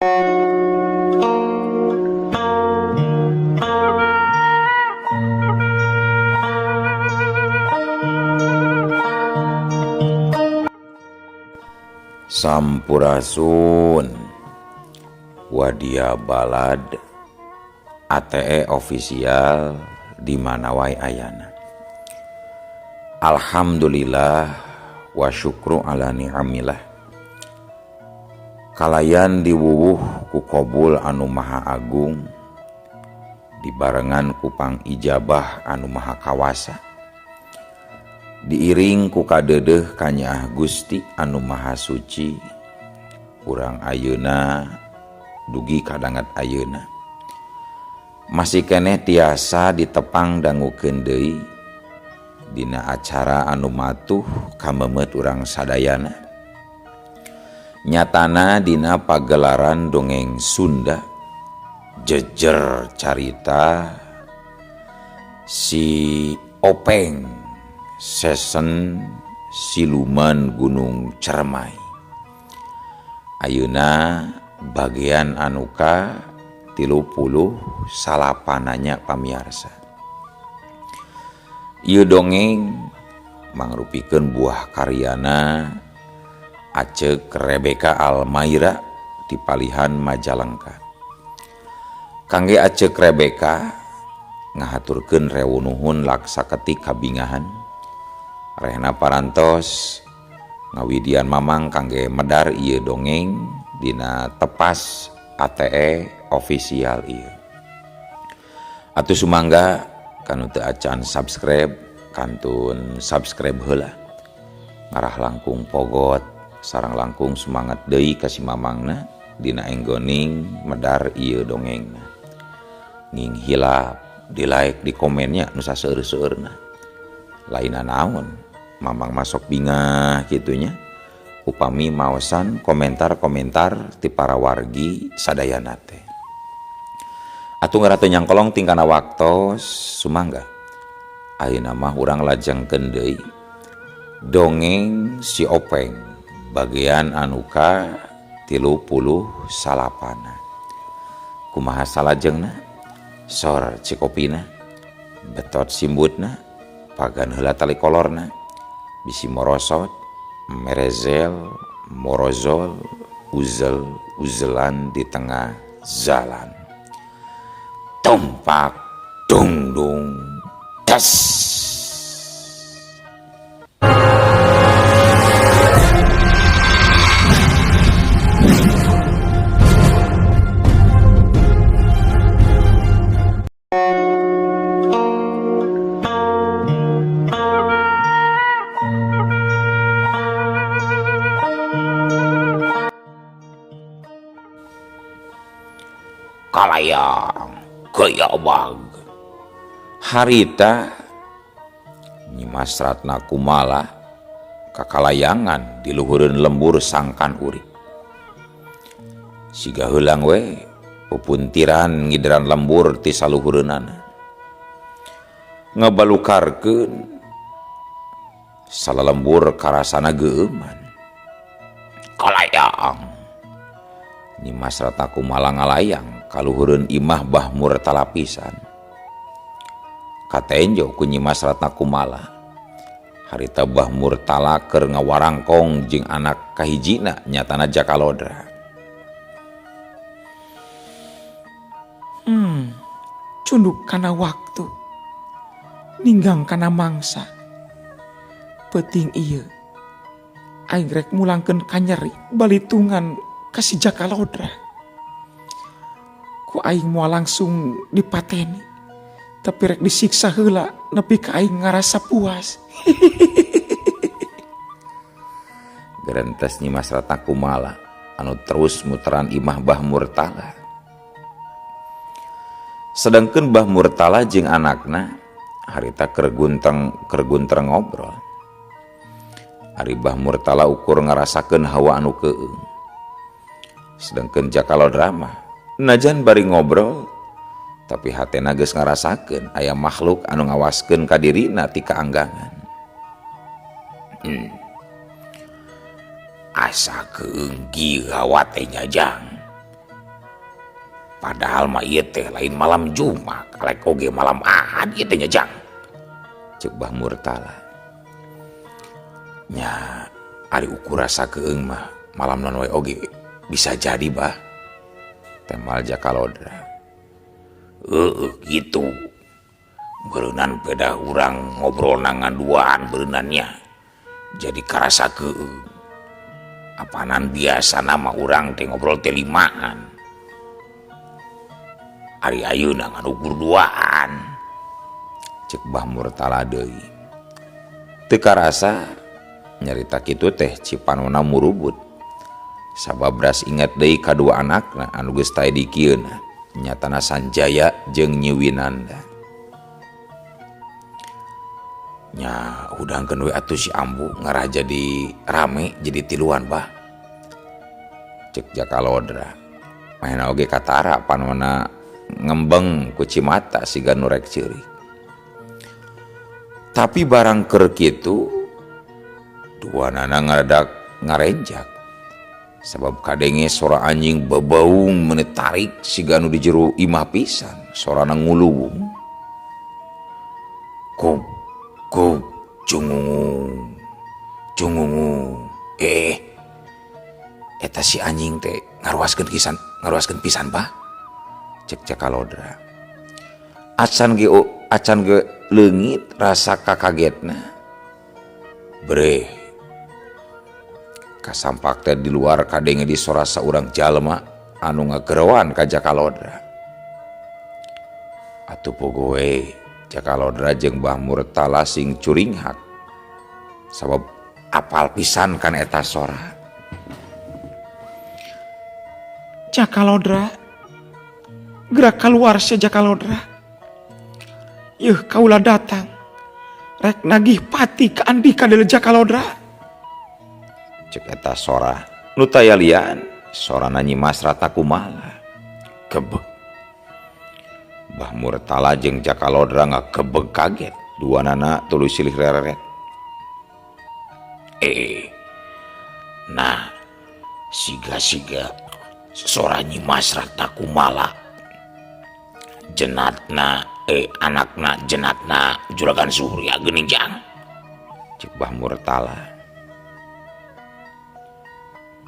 Sampurasun Wadia Balad ATE official di mana wae ayana. Alhamdulillah wa syukru ala ni'amillah. Kalayan diwuwuh ku qabul anu maha agung, dibarengan ku pangijabah anu maha kawasa, diiring ku kadeudeuh ka Nyaah Gusti anu maha suci, urang ayeuna dugi kadangat ayeuna masih keneh tiasa ditepang dangukeun deui dina acara anu matuh kamemet urang sadayana. Nyatana dina pagelaran dongeng Sunda jejer carita si Openg Sesen Siluman Gunung Cermai. Ayeuna bagian anuka 30 salapananya pamiarsa. Ieu dongeng mangrupikeun buah karyana Acek Rebeka Almaira di Palihan Majalengka. Kangge Acek Rebeka ngahaturkeun rewu nuhun laksaketi kabingahan. Rehna parantos ngawidian mamang kangge medar ieu dongeng dina tepas ATE official ieu. Atuh sumangga kanu teu acan subscribe kantun subscribe heula. Ngarah langkung pogot sareng langkung semangat deui ka si mamangna dina enggoning medar ieu dongengna. Nging hilap di like di komennya nu saseueur-seueurna. Laina naon mamang masuk bingah kitunya upami maosan komentar-komentar ti para wargi sadayana teh. Atuh ngaratu nyangkolong tingkana waktos sumangga ayeuna mah urang lajengkeun deui dongeng si Openg bagian anuka 30 salapana. Kumaha salajengna? Sor cikopina, betot simbutna, pagan heula tali kolorna, bisi morosot, merezel, morozol, uzel-uzelan di tengah jalan. Tumpak dung dung das. Kalayang gayabag harita Nyimas Ratna Kumala kakalayangan di luhureun lembur sangkan urip. Siga heulang we pupuntiran ngidran lembur ti saluhureunana ngabalukarkeun salalembur karasana geuman. Kalayang Nyimas Ratna Kumala ngalayang kaluhureun imah Bahmur talapisan. Katenjo ku Nyimas Ratna Kumala harita Bahmur tala keur ngawarangkong jeung anak kahijina nyatana Jakalodra. Cunduk kana waktu ninggang kana mangsa penting ieu aing rek mulangkeun kanyeri balitungan ka si Jakalodra. Ku aing moal langsung dipateni tapi rek disiksa heula nepi ka aing ngarasa puas. Gerentes Nyimas Ratna Kumala anu terus muteran imah Bahmur tala. Sedengkeun Bahmur tala jeung anakna harita keur gunter ngobrol. Ari Bahmur tala ukur ngarasakeun hawa anu keueung. Sedengkeun Jakalodra mah najan bari ngobrol tapi hatena geus ngarasakeun aya makhluk anu ngawaskeun ka dirina ti kaanggangan. Asa keunggi gawat teh Nyajang. Padahal mah ieu teh lain malam Jumat, kalek oge malam Ahad ieu teh nya Jang. Ceuk Bah Murtala. Nya ari ukur rasa keung mah malam non we oge bisa jadi bah. Temal Jakalodra. Gitu. Berenang beda urang ngobrol nangaduaan berenannya. Jadi karasa keung. Apanan biasa nama urang teh ngobrol teh limaan. Ari ayeuna ngadugur duaan. Cek Bah Murtala deui. Teu karasa nyarita kitu teh Cipanona murubut. Sabab ras inget deui kadua anakna anu geus tae di kieuna, nyatana Sanjaya jeung Nyi Winanda. Nya hudangkeun we atuh si Ambu ngarah jadi rame jadi tiluan bah. Cek Jakalodra. Maena oge katara panona ngembeng ku Cimata siga nu rek ceurik. Tapi barang keur kitu duanana ngaradak ngarenjak. Sabab kadenge sora anjing bebaung menetarik siga nu di jero imah pisan, sorana nguluwung. Kub kub cungungung cungungung. Eta si anjing teh ngaruaskeun pisan bah. Cek Jakalodra. Acan ge leungit rasa kakagetna. Breh. Kasampak teh di luar kadenge di sora saurang jalma anu ngagerowan ka Jakalodra. Atuh pogoe Jakalodra jeung Bah Murtala sing curinghak. Sabab apal pisan kan eta sora. Jakalodra, gerak keluar si Jakalodra. Yuh kaulah datang, rek nagih pati ke Andika dari Jakalodra. Cek eta sora nu taya lian sorana Nyi Mas Rata kumaha. Kebeg. Bah Murtala jeung Jakalodra ngakebeg kaget. Duanana tuluy silih reret. Nah, siga-siga sora Nyi Mas Rata kumaha. Jenatna anakna jenatna Juragan Surya geuning Jang. Cek Bah Murtala.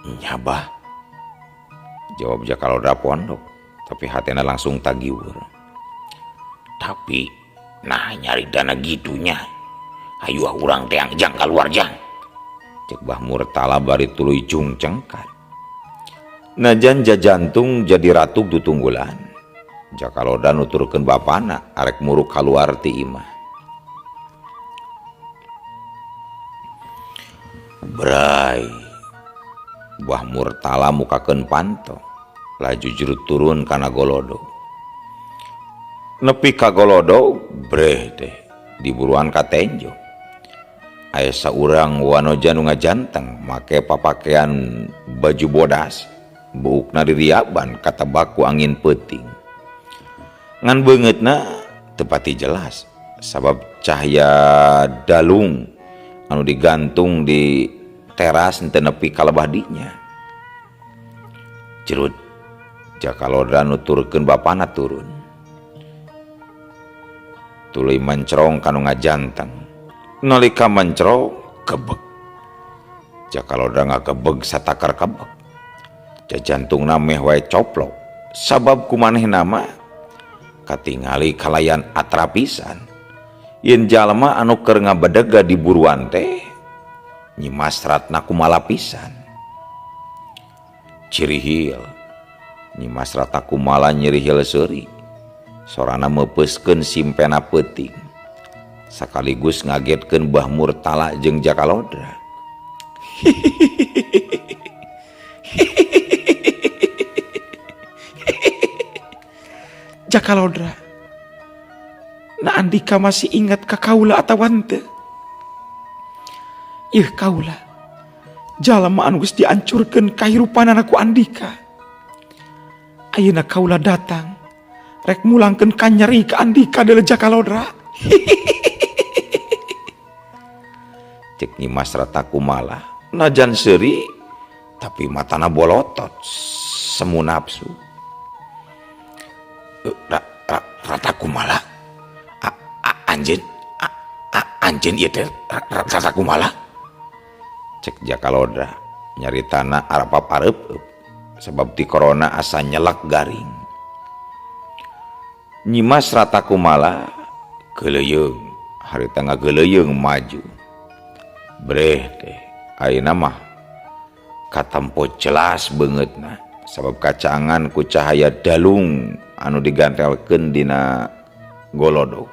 Nya bah, jawab Jakalodra pondok, tapi hatena langsung tagiwur. Tapi, nah nyari dana gitunya, ayo urang teh Jang keluar Jang. Cek Bah Murtala bari tuluy cung cengkat. Najan jajantung jadi ratu tutunggulan. Jakalodra nuturkeun bapana arek muruk kaluar ti imah. Bray. Bah Murtala mukakeun panto, laju jurut turun kana golodo. Nepi ka golodo, breh deh, diburuan ka tenjo. Aya saurang wanoja nu ngajanteng, make papakean baju bodas, buukna diriaban katebak ku angin peuting. Ngan beungeutna teu pati jelas, sabab cahya dalung anu digantung di teras ente nepi kalebah dinya. Cerut Jakalodra nuturkeun bapana turun. Tuluy mencrong kanu ngajanteng. Nalika mencrong kebeg. Jakalodra ngakebeg satakar kebeg. Jajantungna meh wae coplok. Sabab kumanehna mah katingali kalayan atra pisan. Yen jalma anu keur ngabedega di buruan teh Nyi Mas Ratna kumaha pisan. Cirihil Nyi Mas Rata kumaha nyirihil seuri. Sorana meupeskeun simpena peuting. Sakaligus ngagetkeun Bah Murtala jeung Jakalodra. Jakalodra, na Andika masih ingat ka kaula atawa henteu? Ieu kaula, jalma anu geus diancurkeun kahirupanana ku Andika. Ayeuna kaula datang, rek mulangkeun kanyeri ka Andika deuleu Jakalodra. Cek Nyi Mas Rata kumaha, najan seuri tapi matana bolotot, semu nafsu. Kumaha? Anjeun anjeun ieu teh rasa kumaha? Cek Jakalodra nyaritana arep-arep sebab ti corona asa nyelak garing. Nyimas rata kumala geuleuyeung harita ngageuleuyeung maju. Breh teh ayeuna mah katempo jelas beungeutna sabab kacangan ku cahaya dalung anu digantelkeun dina golodog.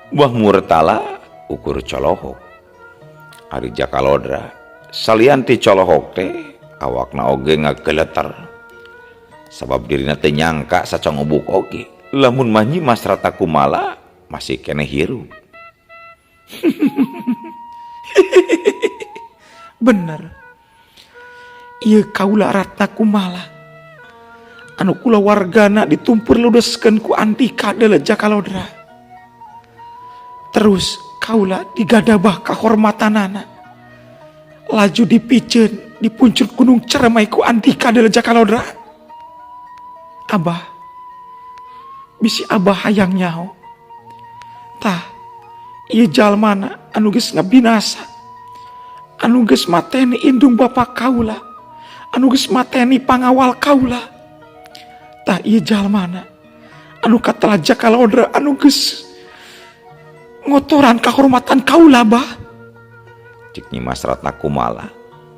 Mbah Murtala ukur colohok. Ari Jakalodra salian ti colohok teh awakna oge ngageleter sabab dirina teh nyangka sacong ubuk oge lamun mah Nyimas Rata Kumala masih keneh hirup. Bener, ieu kaula Ratna Kumala anu kula wargana ditumpur ludeskeun ku Antika deuleu Jakalodra. Terus kaula digadabah kahormatanana laju dipiceun di puncak gunung Ceremai ku Antika deuleu Jakalodra. Abah bisi abah hayang nyaho tah ieu jalmana anu geus ngabinasa, anu geus mateni indung bapak kaula, anu geus mateni pangawal kaula. Tah ieu jalmana anu katelah Jakalodra anu geus ngotoran kahormatan kaula bah. Cik Nyimas Ratna Kumala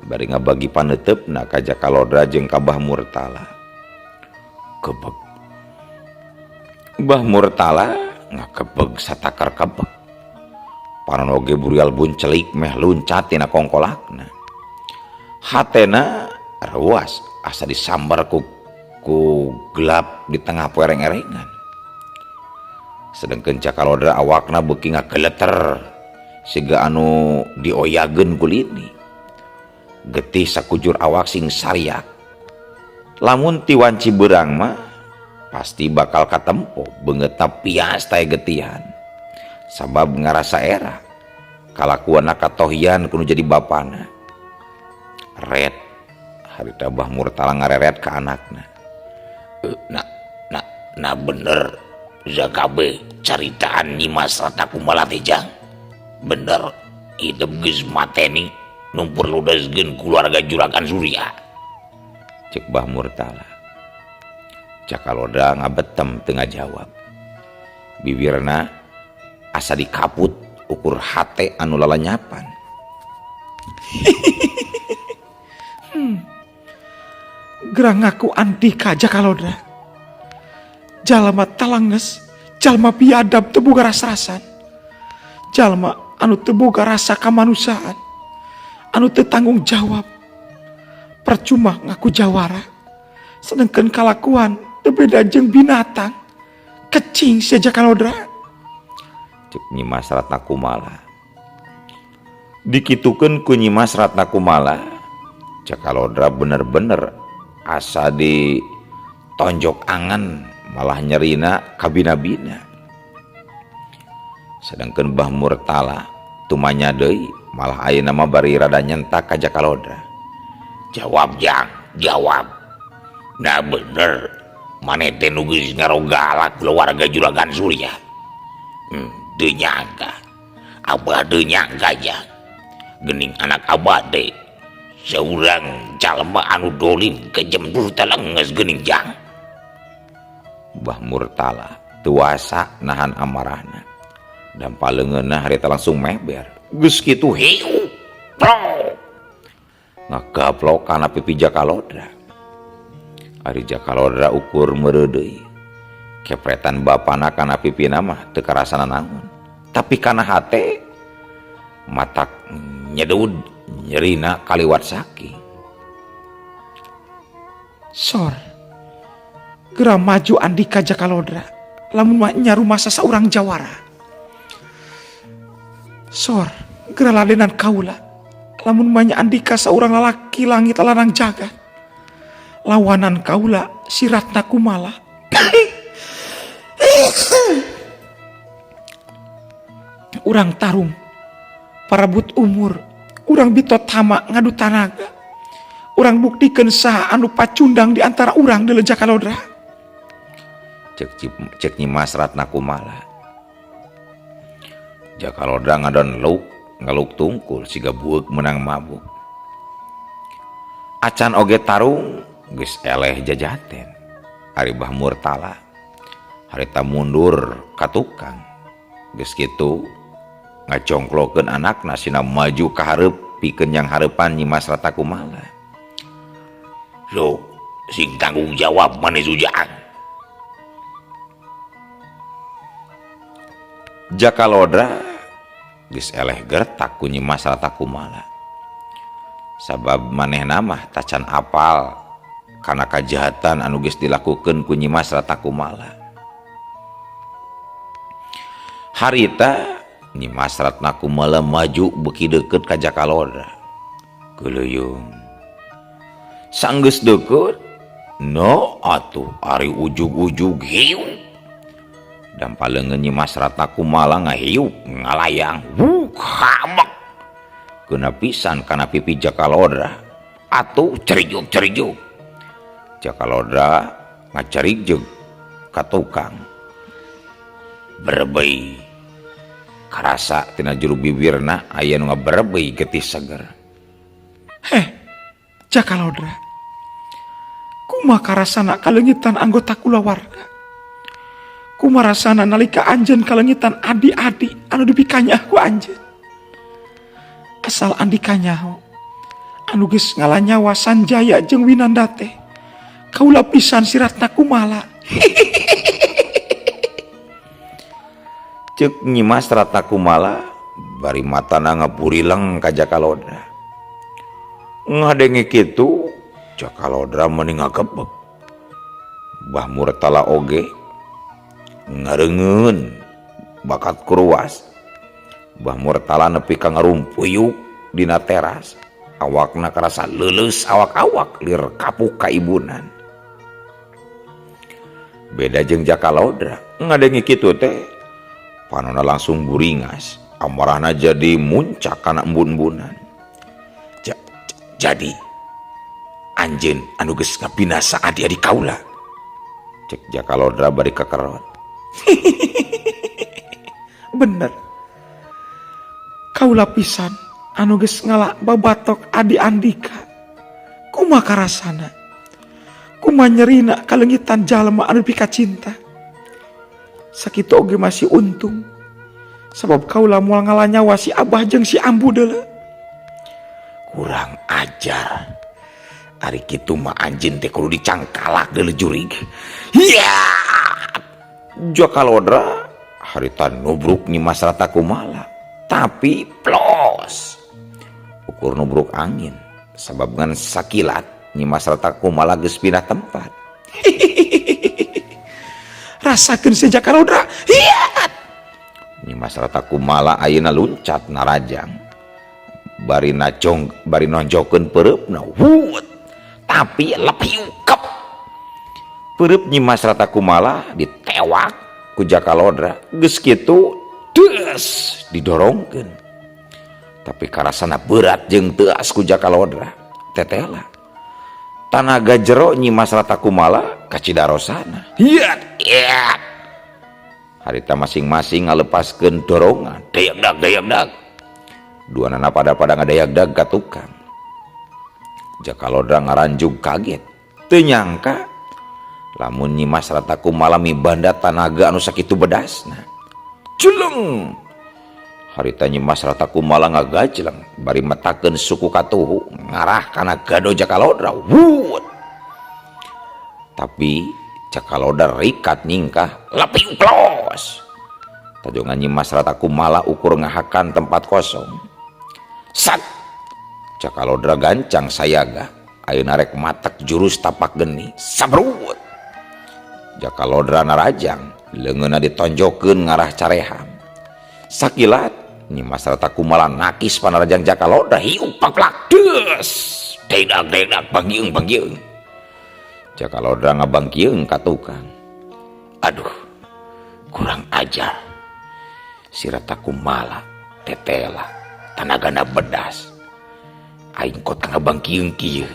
bari ngabagi paneutepna ka Jakalodra jeung ka Mbah Murtala. Kebeg Mbah Murtala ngakebeg satakar kebeg. Panon oge burial buncelik meh luncat tina kongkolakna. Hatena ruas asa disambar ku gelap di tengah pereng-erengan. Sedengkeun Jakalodra awakna beuki ngageleter siga anu dioyageun ku lini. Getih sakujur awak sing sariak. Lamun ti wanci beurang mah pasti bakal katempo beungeutna pias tae getihan. Sabab ngarasa era kalakuanna katohian kudu jadi bapana. Red harita Mbah Murtala ngareret ka anakna. Nah bener Zakabe caritaan Nyimas Rata Kumala teh jang. Bener hidup geus mateni numpur ludeskeun keluarga Juragan Surya. Cek Mbah Murtala. Jakalodra ngabetem teu ngajawab. Bibirna asa dikaput ukur hate anu lalanyapan. Gerang ngaku Antika Jakalodra. Jalma talanges, jalma biadab teu boga rasa-rasan. Jalma anu teu boga rasa kamanusiaan, anu teu tanggung jawab. Percuma ngaku jawara, sedangkan kalakuan teu beda jeung binatang. Kecing si Jakalodra. Cek Nyimas Ratna Kumala. Dikitukeun ku Nyimas Ratna Kumala, Jakalodra bener-bener asa ditonjok angan malah nyerina kabina-bina. Sedangkan Mbah Murtala tumanya deui malah ayeuna mah bari rada nyentak ka Jakalodra. Jawab jang, jawab. Nah bener maneh teh nu geus ngarogalak keluarga Juragan Surya. Teu nyangka abah teu nyangka jang geuning anak abah teh saurang jalma anu dolim kejemtur telenges geuning jang. Mbah Murtala tuasa nahan amarahna dan paleungeunna harita langsung meber. Geus kitu hiu pro ngagaplok kana pipi Jakalodra. Ari Jakalodra ukur meureuh deui. Kepretan bapana kana pipina mah teu karasana naon. Tapi kana hate matak nyedud nyerina kaliwat saki. Sor, geura maju Andika Jakalodra, lamun mah nyaru masa saurang jawara. Sor, geura ladenan kaula, lamun mah Andika saurang lalaki langit lanang jagat. Lawanan kaula si Ratna Kumala. Urang tarung, parabut umur, urang bitot hama ngadu tanaga. Urang buktikeun saha anu pacundang di antara urang deuleu Jakalodra. cek Nyimas Ratna kumaha. Jakalodra ngadon ngeluk tungkul siga bueuk menang mabuk. Acan oge tarung geus eleh jajaten. Ari Bah Murtala harita mundur ka tukang. Geus kitu ngacongklokeun anakna sina maju ka hareup pikeun yang hareupan Nyimas Ratna kumaha. So, sing tanggung jawab maneh Sujaan. Jakalodra geus eleh gertak ku Nyimas Ratna kumaha. Sabab manehna mah tacan apal kana kajahatan anu geus dilakukeun ku Nyimas Ratna kumaha. Harita Nyimas Ratna kumaha maju beuki deukeut ka Jakalodra. Keleuyung. Sanggeus deukeut, no atuh ari ujug-ujug hiu. Dampaleungeun Nyimas Ratna kumaha ngahiup ngalayang. Hamek. Keuna pisan kana pipi Jakalodra. Atuh cerijuk-cerijuk. Jakalodra ngacarigjeg ka tukang. Berebei. Karasa tina juru bibirna aya nu ngaberebei getih seger. Jakalodra, kumaha karasana kalengitan anggota kulawarga. Kumaha rasana nalika anjeun kalengitan adi-adi anu dipikanyah ku anjeun. Asal andi kanyaho anu geus ngalanyawa Sanjaya jeung Winanda teh kaula pisan si Ratna kumaha. Ceuk Nyimas Ratna kumaha bari matana ngapurileng ka Jakalodra. Ngadenge kitu Jakalodra mending ngakebek. Bah Murtala oge ngareungeun bakat kuruas. Bah Murtala nepi ka ngarumpuyuk dina teras. Awakna karasa leuleus awak-awak lir kapuk ka ibunan. Beda jeung Jakalodra, ngadenge kitu teh panonna langsung buringas, amarahna jadi muncak kana embun-embunan. Jadi anjeun anu geus ngabinasa adik-adik kaula. Cek Jakalodra bari kekerot. Bener. Kaula pisan anu geus ngalak babatok Adi Andika. Kumaha karasana? Kumaha nyerina kalengitan jalma anu pika cinta. Sakitu oge masih untung. Sabab kaula moal ngalanyawa si Abah jeung si Ambu deuleu. Kurang ajar. Ari kitu mah anjeun teh kudu dicangkalak deuleu jurig. Ya! Jakalodra harita nubruk Nyimas Ratna kumaha. Tapi plos. Ukur nubruk angin. Sabab ngan sakilat Nyimas Ratna kumaha geus pindah tempat. Rasakeun si Jakalodra. Hiat. Nyimas Ratna kumaha ayeuna luncat narajang. Bari nonjokeun pereupna. Tapi lepiukep. Pereup Nyimas Ratna kumaha ditewak ku Jakalodra. Geus kitu deus didorongkeun. Tapi karasana berat jeung teuas ku Jakalodra. Tetela. Tanaga jero Nyimas Ratna kumaha kacidarosana. Hiat. Harita masing-masing ngalepaskeun dorongan. Dayak-dak. Duanana pada ngadayagdag ka tukang. Jakalodra ngaranjug kaget. Teu nyangka lamun Nyimas Ratna kumaha mibanda tanaga anu sakitu bedasna. Culeng. Harita Nyimas Ratna kumaha ngagajleng bari metakeun suku katuhu ngarah kana gado Jakalodra. Tapi Jakalodra rikat ningkah Lepiuk plos. tajongan Nyimas Ratna kumaha ukur ngahakan tempat kosong. Sat. Jakalodra gancang sayaga ayeuna rek matek jurus tapak geni sabrut. Jakalodra narajang leungeunna ditonjokeun ngarah careham. Sakilat Nyimas Ratna kumaha nakis panarajang Jakalodra hiup paklak deus. Dedak bangieung. Jakalodra ngabangkieung ka tukang. Aduh, kurang ajar. Si Ratna kumaha tetela. Tanagana bedas. Aing kota ngabangkieung kieu.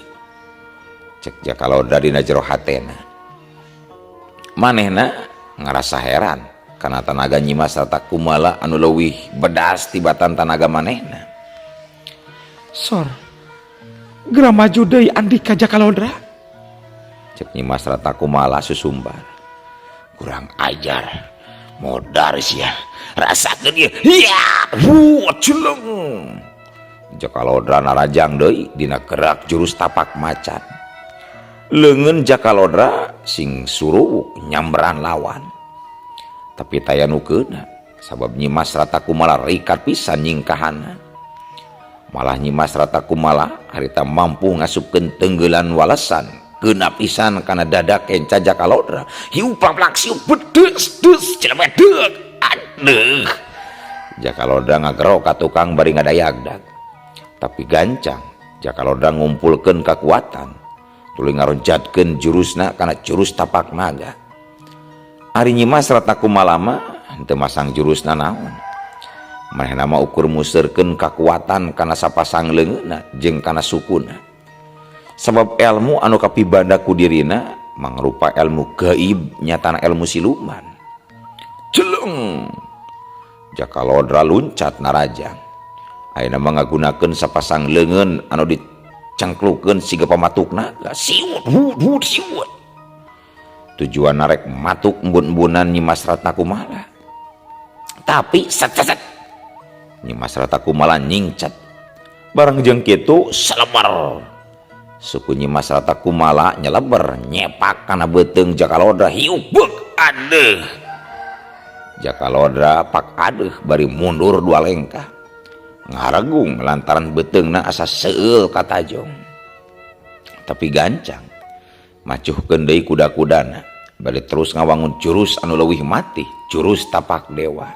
Cek Jakalodra dina jero hatena. Manehna ngerasa heran karena tanaga Nyimas Rata Kumala anu leuwih bedas tibatan tanaga manehna. Sor, geura maju deui Andika Jakalodra. Cek Nyimas Rata Kumala susumbar. Kurang ajar, modar sih ya. Rasakeun ieu. Ya, celeng. Jakalodra narajang deui dina gerak jurus tapak macan. Leungeun Jakalodra sing suruh nyamberan lawan. Tapi taya nukeuna sabab Nyimas Rata Kumala rikat pisan nyingkahanna. Malah Nyimas Rata Kumala harita mampu ngasupkeun tenggeulan walesan keuna pisan kana dadak kenca Jakalodra. Hiu plak siu bedes celebedeg. Aduh. Jakalodra ngagero ka tukang bari ngadayagdag. Tapi gancang Jakalodra ngumpulkeun kekuatan tuluy ngaronjatkeun jurusna kana jurus tapak naga. Ari Nyimas Rata Kumala mah teu masang jurusna naon. Manehna mah ukur museurkeun kekuatan kana sapasang leungeunna jeung kana sukuna. Sabab ilmu anu kapibanda ku dirina mangrupa ilmu gaib nyatana ilmu siluman. Celeng. Jakalodra luncat narajang. Ayeuna mah ngagunakeun sapasang leungeun anu dicengklukeun siga pamatuk naga. Siut, siut. Tujuan narek matuk embun-embunan Nyimas Rata Kumala. Tapi set Nyimas Rata Kumala nyingcat. Barang jeung kitu selebar. Suku Nyimas Rata Kumala nyeleber nyepak kana beuteung Jakalodra. Hiu beuk. Aduh. Jakalodra pak adeuh bari mundur 2 lengkah. Ngaragung lantaran beuteungna asa seueul ka tajong. Tapi gancang macuhkeun deui kuda-kudana bari terus ngawangun jurus anu leuwih mati, jurus tapak dewa.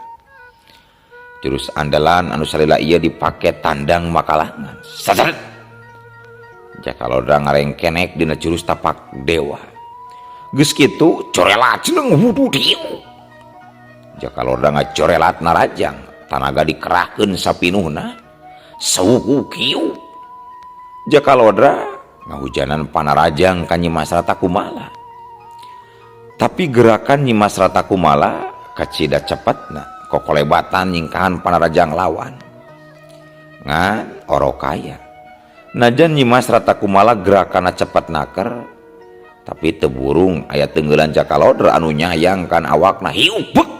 Jurus andalan anu salila ieu dipake tandang makalangan. Sasaret. Jakalodra ngarengkenek dina jurus tapak dewa. Geus kitu corelat ceneng wudu dieu. Jakalodra ngacorelat narajang, tanaga dikerahkeun sapinuhna, sauku kieu. Jakalodra ngahujanan panarajang ka Nyimas Rata Kumala. Tapi gerakan Nyimas Rata Kumala kacida cepetna, kokolebatan nyingkahan panarajang lawan. Ngan orokaya. Najan Nyimas Rata Kumala gerakanna cepet naker, tapi teu burung aya tenggeulan Jakalodra anu nyayang kan awakna. Hiu beuk.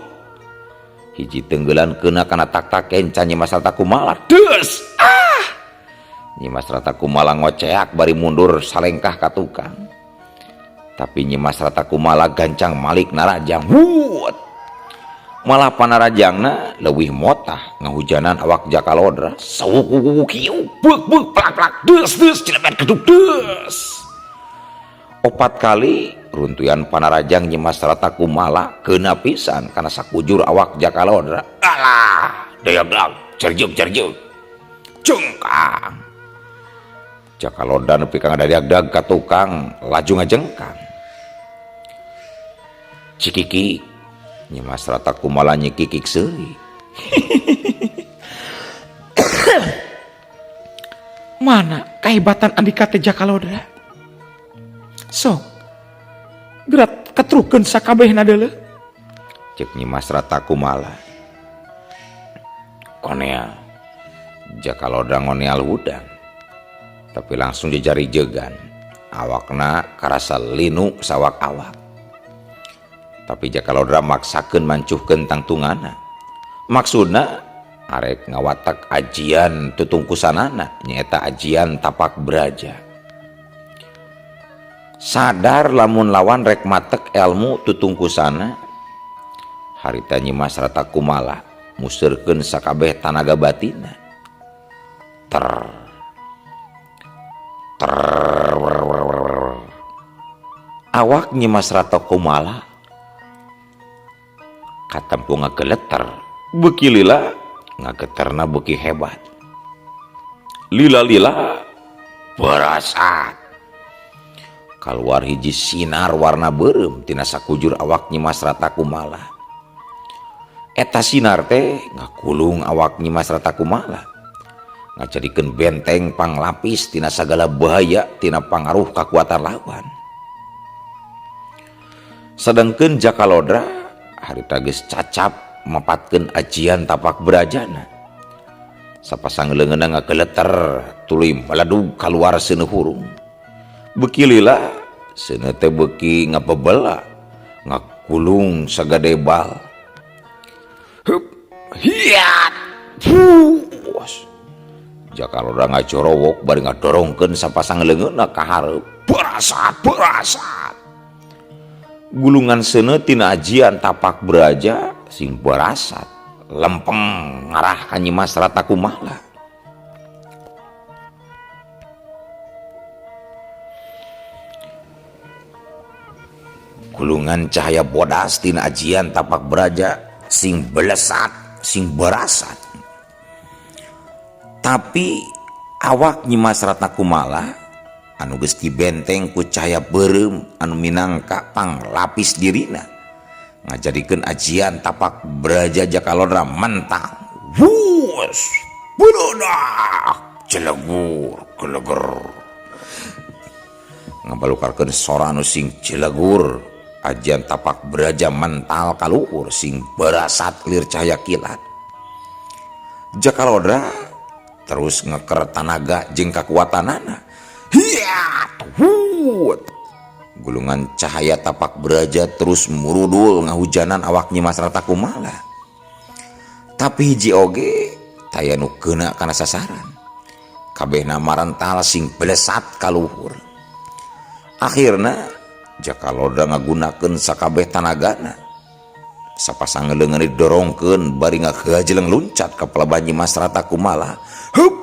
Hiji tenggeulan keuna kana tak-tak kenca Nyimas Rata Kumala. Des. Nyimas Rata Kumala ngoceak bari mundur salengkah ka tukang. Tapi Nyimas Rata Kumala gancang malik narajang. Wut. Malah panarajangna leuwih motah ngahujanan awak Jakalodra. Sauku kieu beuk plak des cilebet keduk des. 4 kali runtuyan panarajang Nyimas Rata Kumala keuna pisan kana sakujur awak Jakalodra. Alah, dayagdag, cerjeuk. Cengkang. Jakalodra nepi ka ngadayagdag ka tukang laju ngajengkang. Cikiki Nyimas Rata Kumala nyikikik seuli. Mana kahebatan Andika teh Jakalodra? Sok, gerak ketrukeun sakabehna deuleu. Cek Nyimas Rata Kumala. Konea. Jakalodra ngoneal hudang. Tapi langsung dijari jegan. Awakna karasa linu sawak awak. Tapi Jakalodra maksakeun mancuhkeun tangtungana. Maksudna arek ngawatak ajian tutungkusanana nyaeta ajian tapak braja. Sadar lamun lawan rek matek ilmu tutungkusana, harita Nyimas Rata Kumala museurkeun sakabeh tanaga batinna. Awak Nyimas Rata Kumala katempo ngageleter, beuki lila ngageterna beuki hebat. Lila-lila berasat kaluar hiji sinar warna beureum tina sakujur awak Nyimas Rata Kumala. Eta sinar teh ngakulung awak Nyimas Rata Kumala, ngajadikeun benteng panglapis tina sagala bahaya tina pangaruh kakuatan lawan. Sedengkeun Jakalodra harita geus cacap mapatkeun ajian tapak berajana. Sapasang leungeunna ngakeleter tuluy maladug kaluar seuneu hurung. Beuki lila seuneu teh beuki ngapebela ngakulung sagade bal. Hup hiat puas. Jakaloda ngacorowok bari ngadorongkeun sapasang leungeunna ka hareup. Berasat. Gulungan seuneu tina ajian tapak beraja sing berasat lempeng ngarah ka Nyimas Rata Kumala. Gulungan cahaya bodas tina ajian tapak beraja sing belesat, sing berasat. Tapi awak Nyimas Rata Kumala anu geus dibenteng ku cahaya beureum anu minangka panglapis dirina ngajadikeun ajian tapak beraja Jakalodra mentang. Wuss burudak celegur geleger ngabalukarkeun sora anu sing celegur. Ajian tapak beraja mental kaluhur sing berasat lir cahaya kilat. Jakalodra terus ngeker tanaga jeung kakuatanana. Hiat hut. Gulungan cahaya tapak beraja terus murudul ngahujanan awak Nyimas Rata Kumala. Tapi hiji oge taya nu keuna kana sasaran. Kabehna marental sing belesat kaluhur. Akhirna Jakalodra ngagunakeun sakabeh tanagana. Sapasang leungeun didorongkeun bari ngahajeleng luncat ka pelaban Nyimas Rata Kumala. Hup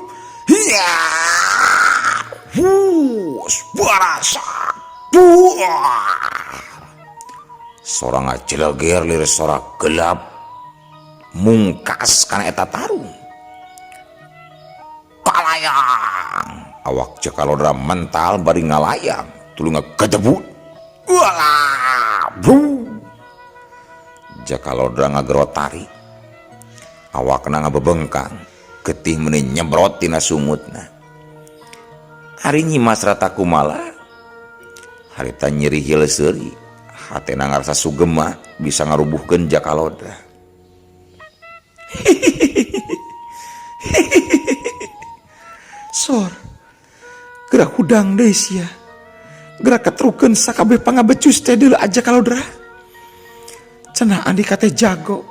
hiat hus barasat buar. Sora ngajeleger lir sora gelap mungkas kana eta tarung. Palayang awak Jakalodra mental bari ngalayang tuluy ngagedebut. Walah bru. Jakalodra ngagerotari awakna ngabebengkang getih meuni nyembrot tina sumutna. Hari Nyimas Rata Kumala harita nyeri hileus seuri, hatena ngarasa sugema bisa ngarubuhkeun Jakalodra. Sor, gerak hudang deui sia. Gerak ketrukeun sakabeh pangabecus teh deuleu aja Jakalodra. Cenah Andika teh jago,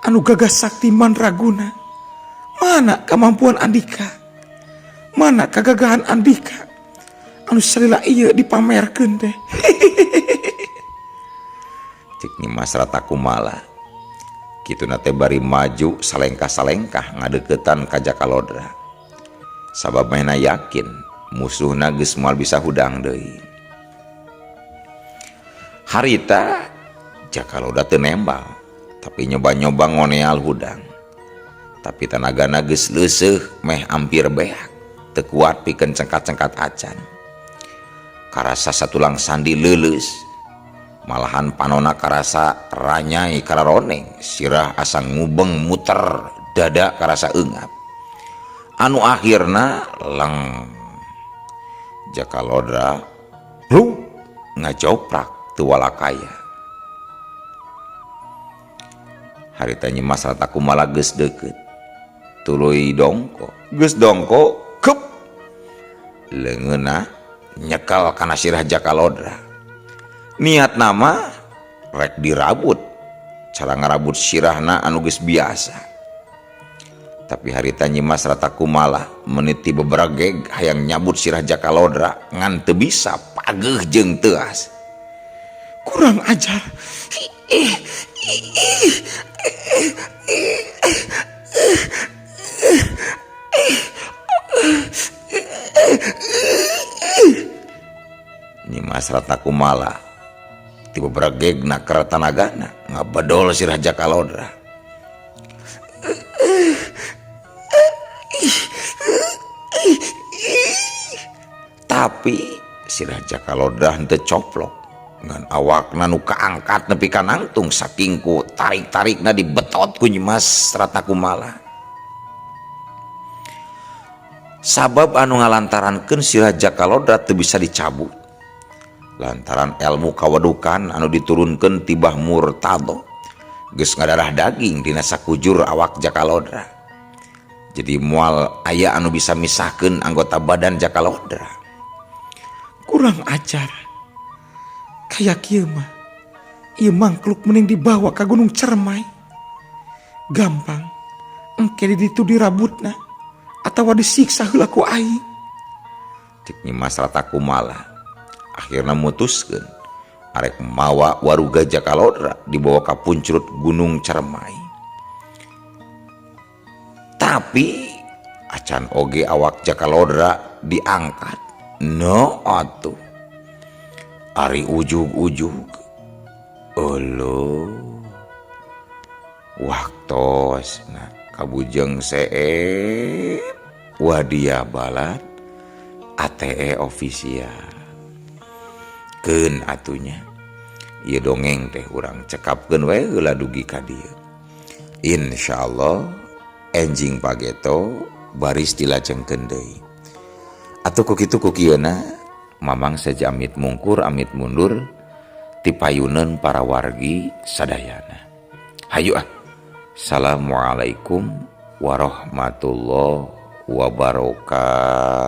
anu gagah sakti mandraguna. Mana kemampuan Andika? Mana kegagahan Andika? Anu salila ieu dipamerkeun teh. Cik Nyimas Rata Kumala kituna teh bari maju salengkah-salengkah ngadeuketan ka Jakalodra. Sabab mehna yakin musuhna geus moal bisa hudang deui. Harita Jakalodra teu nembal, tapi nyoba-nyoba ngoneal hudang. Tapi tanagana geus leuseuh meh ampir beak, teu kuat pikeun cengkat-cengkat acan. Karasa satulang sandi leuleus, malahan panona karasa ranyai kararoneng, sirah asa ngubeng muter, dada karasa eungap. Anu akhirna leng Jakalodra blung ngajoprak teu walakaya. Harita Nyimas Rata Kumala geus deukeut, tuluy dongko, geus dongko kep leungeunna nyekal kana sirah Jakalodra. Niat nama rek dirabut, cara ngarabut sirahna anu geus biasa. Tapi harita Nyimas Rata Kumala meniti beberageg hayang nyabut sirah Jakalodra ngan teu bisa pageuh jeung teuas. Kurang ajar. Nyimas Rata Kumala tiba beragegna keur tanagana ngabedol sirah Jakalodra. Tapi sirah Jakalodra henteu coplok ngan awakna nu kaangkat nepi ka nangtung saking ku tarik-tarikna dibetot ku Nyimas Rata Kumala. Sabab anu ngalantarankeun sirah Jakalodra teu bisa dicabut lantaran ilmu kawadukan anu diturunkeun ti Mbah Murtado geus ngadarah daging dina sakujur awak Jakalodra. Jadi moal aya anu bisa misahkeun anggota badan Jakalodra. Kurang ajar. Kayak kieu mah. Ieu mangkluk mending dibawa ke Gunung Cermai. Gampang. Engke ditu dirabutna atawa disiksa heula ku aing. Cik Nyimas rata kumaha. Akhirna mutuskeun arek mawa waruga Jakalodra dibawa ka puncrut Gunung Cermai. Tapi acan oge awak Jakalodra diangkat. No atuh. Ari ujug-ujug. Olo. Waktos nah kabujeng seet wadia balat ATE ofisial. Keun atunya. Ieu dongeng teh urang cekapkeun we heula dugi ka dieu. Insyaallah enjing pageto baris dilajengkeun deui. Atuh ku kitu ku kieuna mamang saja amit mungkur amit mundur ti payuneun para wargi sadayana. Hayu ah. Assalamualaikum warahmatullahi wabarakatuh.